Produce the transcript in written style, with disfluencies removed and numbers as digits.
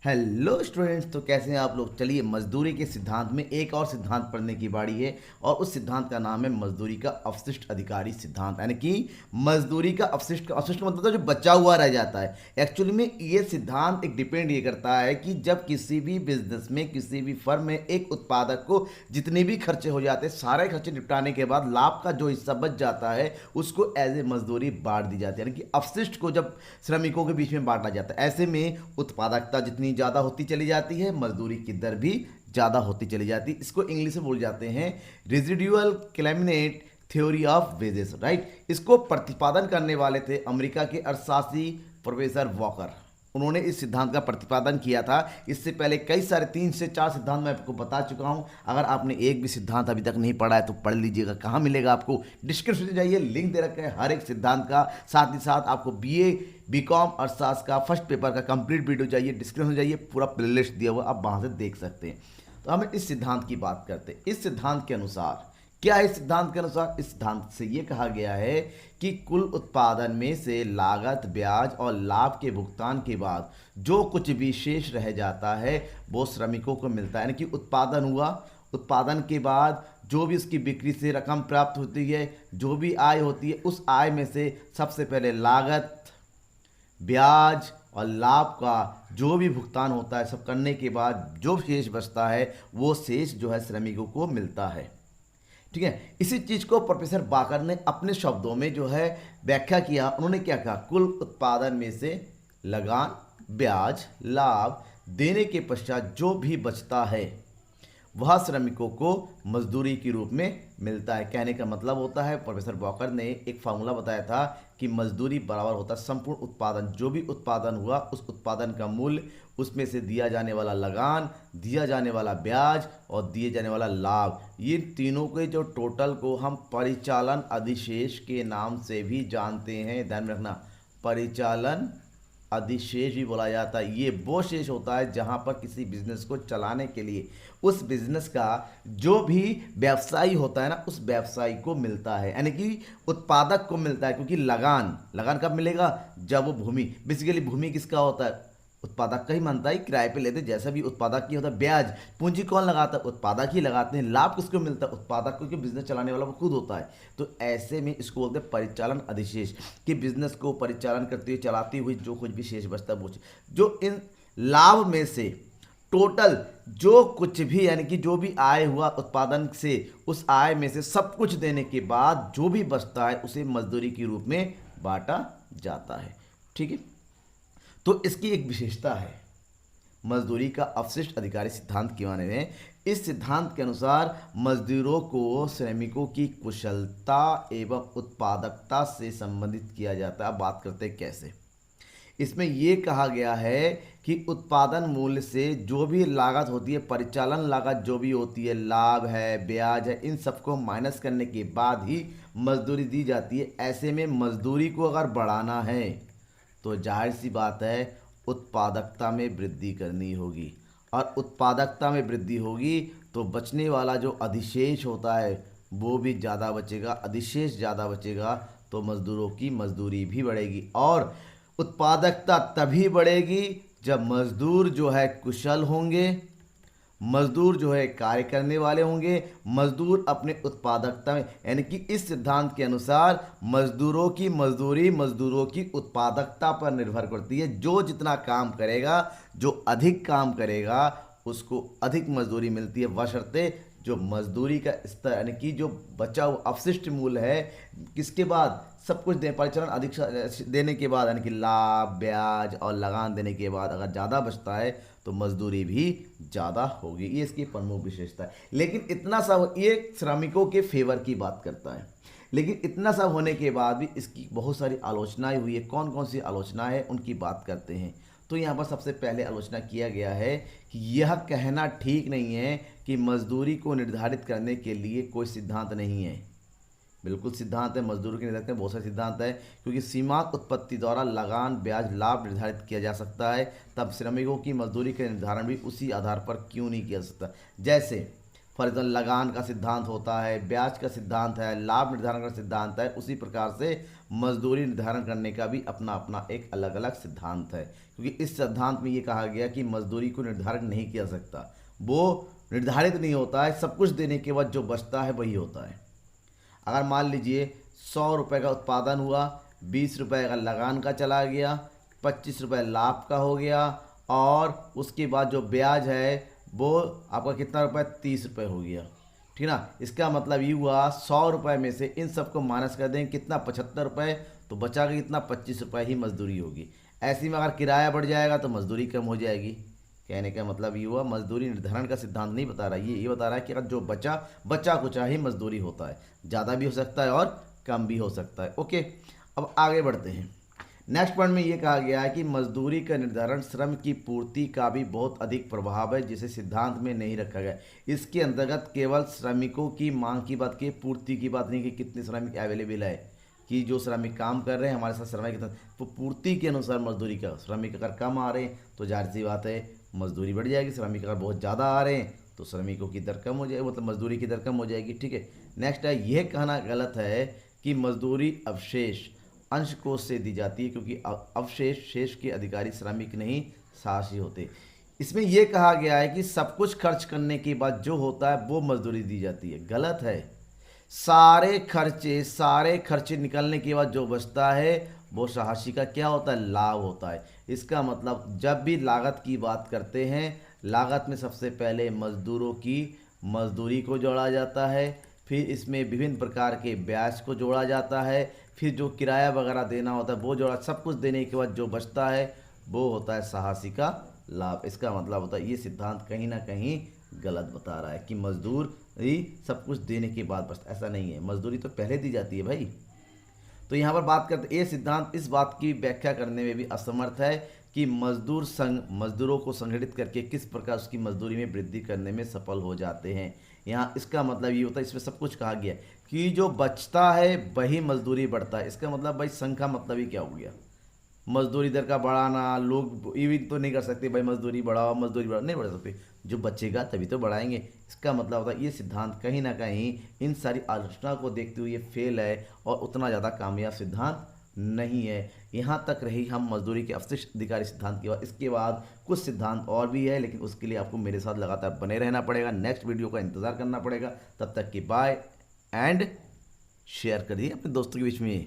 Hello students, तो कैसे हैं आप लोग। चलिए मजदूरी के सिद्धांत में एक और सिद्धांत पढ़ने की बारी है और उस सिद्धांत का नाम है मजदूरी का अवशिष्ट अधिकारी सिद्धांत। यानी कि मजदूरी का अवशिष्ट अवशिष्ट मतलब तो जो बचा हुआ रह जाता है। एक्चुअली में ये सिद्धांत एक डिपेंड ये करता है कि जब किसी भी बिजनेस में किसी भी फर्म में एक उत्पादक को जितने भी खर्चे हो जाते हैं सारे खर्चे निपटाने के बाद लाभ का जो हिस्सा बच जाता है उसको एज ए मजदूरी बांट दी जाती है। यानी कि अपशिष्ट को जब श्रमिकों के बीच में बांटा जाता है, ऐसे में उत्पादकता जितनी ज़्यादा होती चली जाती है मजदूरी की दर भी ज़्यादा होती चली जाती है। इसको इंग्लिश में बोल जाते हैं residual क्लेमिनेट theory of wages, right. इसको प्रतिपादन करने वाले थे अमेरिका के अर्थशास्त्री प्रोफेसर वॉकर। उन्होंने इस सिद्धांत का प्रतिपादन किया था। इससे पहले कई सारे 3 से 4 सिद्धांत मैं आपको बता चुका हूं। अगर आपने एक भी सिद्धांत अभी तक नहीं पढ़ा है तो पढ़ लीजिएगा। कहाँ मिलेगा आपको? डिस्क्रिप्शन में जाइए, लिंक दे रखा है हर एक सिद्धांत का। साथ ही साथ आपको बीए बीकॉम अर्थशास्त्र का फर्स्ट पेपर का कंप्लीट वीडियो चाहिए, डिस्क्रिप्शन में जाइए, पूरा प्लेलिस्ट दिया हुआ आप वहाँ से देख सकते हैं। तो हम इस सिद्धांत की बात करते हैं। इस सिद्धांत के अनुसार क्या है? इस सिद्धांत के अनुसार इस सिद्धांत से ये कहा गया है कि कुल उत्पादन में से लागत, ब्याज और लाभ के भुगतान के बाद जो कुछ भी शेष रह जाता है वो श्रमिकों को मिलता है। यानी कि उत्पादन हुआ, उत्पादन के बाद जो भी उसकी बिक्री से रकम प्राप्त होती है, जो भी आय होती है, उस आय में से सबसे पहले लागत, ब्याज और लाभ का जो भी भुगतान होता है सब करने के बाद जो शेष बचता है वो शेष जो है श्रमिकों को मिलता है। ठीक है। इसी चीज को प्रोफेसर बाकर ने अपने शब्दों में जो है व्याख्या किया। उन्होंने क्या कहा? कुल उत्पादन में से लगान, ब्याज, लाभ देने के पश्चात जो भी बचता है वह श्रमिकों को मजदूरी के रूप में मिलता है। कहने का मतलब होता है, प्रोफेसर बॉकर ने एक फार्मूला बताया था कि मजदूरी बराबर होता है संपूर्ण उत्पादन। जो भी उत्पादन हुआ उस उत्पादन का मूल्य, उसमें से दिया जाने वाला लगान, दिया जाने वाला ब्याज और दिए जाने वाला लाभ, ये तीनों के जो टोटल को हम परिचालन अधिशेष के नाम से भी जानते हैं। ध्यान में रखना, परिचालन अधिशेष भी बोला जाता है। ये वो शेष होता है जहां पर किसी बिजनेस को चलाने के लिए उस बिजनेस का जो भी व्यवसायी होता है ना, उस व्यवसायी को मिलता है। यानी कि उत्पादक को मिलता है। क्योंकि लगान लगान कब मिलेगा? जब वो भूमि, बेसिकली भूमि किसका होता है? उत्पादक का ही मानता है, किराए पे लेते जैसा भी उत्पादक की होता है। ब्याज पूंजी कौन लगाता है? उत्पादक ही लगाते हैं। लाभ किसको मिलता है? उत्पादक को, क्योंकि बिजनेस चलाने वाला वो खुद होता है। तो ऐसे में इसको बोलते हैं परिचालन अधिशेष, कि बिजनेस को परिचालन करते हुए चलाती हुई जो कुछ भी शेष बचता है वो जो इन लाभ में से टोटल जो कुछ भी, यानी कि जो भी आय हुआ उत्पादन से, उस आय में से सब कुछ देने के बाद जो भी बचता है उसे मजदूरी के रूप में बांटा जाता है। ठीक है। तो इसकी एक विशेषता है मजदूरी का अवशिष्ट अधिकारी सिद्धांत के माने में। इस सिद्धांत के अनुसार मजदूरों को श्रमिकों की कुशलता एवं उत्पादकता से संबंधित किया जाता है। अब बात करते हैं कैसे। इसमें यह कहा गया है कि उत्पादन मूल्य से जो भी लागत होती है, परिचालन लागत जो भी होती है, लाभ है, ब्याज है, इन सबको माइनस करने के बाद ही मजदूरी दी जाती है। ऐसे में मजदूरी को अगर बढ़ाना है तो जाहिर सी बात है उत्पादकता में वृद्धि करनी होगी, और उत्पादकता में वृद्धि होगी तो बचने वाला जो अधिशेष होता है वो भी ज़्यादा बचेगा। अधिशेष ज़्यादा बचेगा तो मजदूरों की मजदूरी भी बढ़ेगी। और उत्पादकता तभी बढ़ेगी जब मजदूर जो है कुशल होंगे, मजदूर जो है कार्य करने वाले होंगे, मजदूर अपने उत्पादकता में, यानी कि इस सिद्धांत के अनुसार मजदूरों की मजदूरी मजदूरों की उत्पादकता पर निर्भर करती है। जो जितना काम करेगा, जो अधिक काम करेगा उसको अधिक मजदूरी मिलती है, बशर्ते जो मजदूरी का स्तर, यानी कि जो बचा हुआ अपशिष्ट मूल्य है, किसके बाद सब कुछ परिचालन अधिक देने के बाद, यानी कि लाभ, ब्याज और लगान देने के बाद अगर ज़्यादा बचता है तो मजदूरी भी ज़्यादा होगी। ये इसकी प्रमुख विशेषता है। लेकिन इतना सब, ये श्रमिकों के फेवर की बात करता है, लेकिन इतना सब होने के बाद भी इसकी बहुत सारी आलोचनाएं हुई है। कौन कौन सी आलोचना है उनकी बात करते हैं। तो यहाँ पर सबसे पहले आलोचना किया गया है कि यह कहना ठीक नहीं है कि मजदूरी को निर्धारित करने के लिए कोई सिद्धांत नहीं है। बिल्कुल सिद्धांत है, मजदूरी के निर्धारित करने बहुत सारे सिद्धांत है। क्योंकि सीमांत उत्पत्ति द्वारा लगान, ब्याज, लाभ निर्धारित किया जा सकता है, तब श्रमिकों की मजदूरी का निर्धारण भी उसी आधार पर क्यों नहीं किया जा सकता। जैसे फॉर एग्जाम्पल लगान का सिद्धांत होता है, ब्याज का सिद्धांत है, लाभ निर्धारण का सिद्धांत है, उसी प्रकार से मजदूरी निर्धारण करने का भी अपना अपना एक अलग अलग सिद्धांत है। क्योंकि इस सिद्धांत में ये कहा गया कि मजदूरी को निर्धारित नहीं किया जा सकता, वो निर्धारित नहीं होता है, सब कुछ देने के बाद जो बचता है वही होता है। अगर मान लीजिए 100 रुपये का उत्पादन हुआ, 20 रुपये का लगान का चला गया, 25 रुपये लाभ का हो गया, और उसके बाद जो ब्याज है वो आपका कितना रुपये, 30 रुपये हो गया, ठीक ना। इसका मतलब ये हुआ 100 रुपये में से इन सबको माइनस कर देंगे, कितना, 75 रुपये, तो बचा के कितना, 25 रुपये ही मजदूरी होगी। ऐसे में अगर किराया बढ़ जाएगा तो मजदूरी कम हो जाएगी। कहने का मतलब ये हुआ मजदूरी निर्धारण का सिद्धांत नहीं बता रहा, ये बता रहा है कि अगर जो बचा कुचा ही मजदूरी होता है, ज़्यादा भी हो सकता है और कम भी हो सकता है। ओके, अब आगे बढ़ते हैं। नेक्स्ट पॉइंट में ये कहा गया है कि मजदूरी का निर्धारण श्रम की पूर्ति का भी बहुत अधिक प्रभाव है, जिसे सिद्धांत में नहीं रखा गया। इसके अंतर्गत केवल श्रमिकों की मांग की बात की, पूर्ति की बात नहीं कि कितने श्रमिक अवेलेबल है, कि जो श्रमिक काम कर रहे हैं हमारे साथ श्रमिक कितना, तो पूर्ति के अनुसार मजदूरी का। श्रमिक अगर कम आ रहे हैं तो जाहिर सी बात है मजदूरी बढ़ जाएगी, श्रमिक अगर बहुत ज़्यादा आ रहे हैं तो श्रमिकों की दर कम हो जाएगी, मतलब मजदूरी की दर कम हो जाएगी। ठीक है, नेक्स्ट है, यह कहना गलत है कि मजदूरी अवशेष अंश कोष से दी जाती है, क्योंकि अवशेष शेष के अधिकारी श्रमिक नहीं साहसी होते। इसमें यह कहा गया है कि सब कुछ खर्च करने के बाद जो होता है वो मजदूरी दी जाती है। गलत है। सारे खर्चे निकलने के बाद जो बचता है वो साहसी का क्या होता है, लाभ होता है। इसका मतलब जब भी लागत की बात करते हैं, लागत में सबसे पहले मजदूरों की मजदूरी को जोड़ा जाता है, फिर इसमें विभिन्न प्रकार के ब्याज को जोड़ा जाता है, फिर जो किराया वगैरह देना होता है वो जोड़ा, सब कुछ देने के बाद जो बचता है वो होता है साहसी का लाभ। इसका मतलब होता है ये सिद्धांत कहीं ना कहीं गलत बता रहा है कि मजदूरी सब कुछ देने के बाद बचता, ऐसा नहीं है, मजदूरी तो पहले दी जाती है भाई। तो यहाँ पर बात करते, ये सिद्धांत इस बात की व्याख्या करने में भी असमर्थ है कि मजदूर संघ मजदूरों को संगठित करके किस प्रकार उसकी मजदूरी में वृद्धि करने में सफल हो जाते हैं। यहाँ इसका मतलब ये होता है, इसमें सब कुछ कहा गया कि जो बचता है वही मजदूरी बढ़ता है। इसका मतलब भाई संघ का मतलब ही क्या हो गया, मजदूरी दर का बढ़ाना। लोग ये भी तो नहीं कर सकते भाई मजदूरी बढ़ाओ, मजदूरी बढ़ाओ, नहीं बढ़ा सकते, जो बचेगा तभी तो बढ़ाएंगे। इसका मतलब होता है ये सिद्धांत कहीं ना कहीं इन सारी आलोचना को देखते हुए ये फेल है और उतना ज़्यादा कामयाब सिद्धांत नहीं है। यहाँ तक रही हम मजदूरी के अवशिष्ट अधिकारी सिद्धांत की बात। इसके बाद कुछ सिद्धांत और भी है, लेकिन उसके लिए आपको मेरे साथ लगातार बने रहना पड़ेगा, नेक्स्ट वीडियो का इंतज़ार करना पड़ेगा। तब तक की बाय एंड शेयर करिए अपने दोस्तों के बीच में।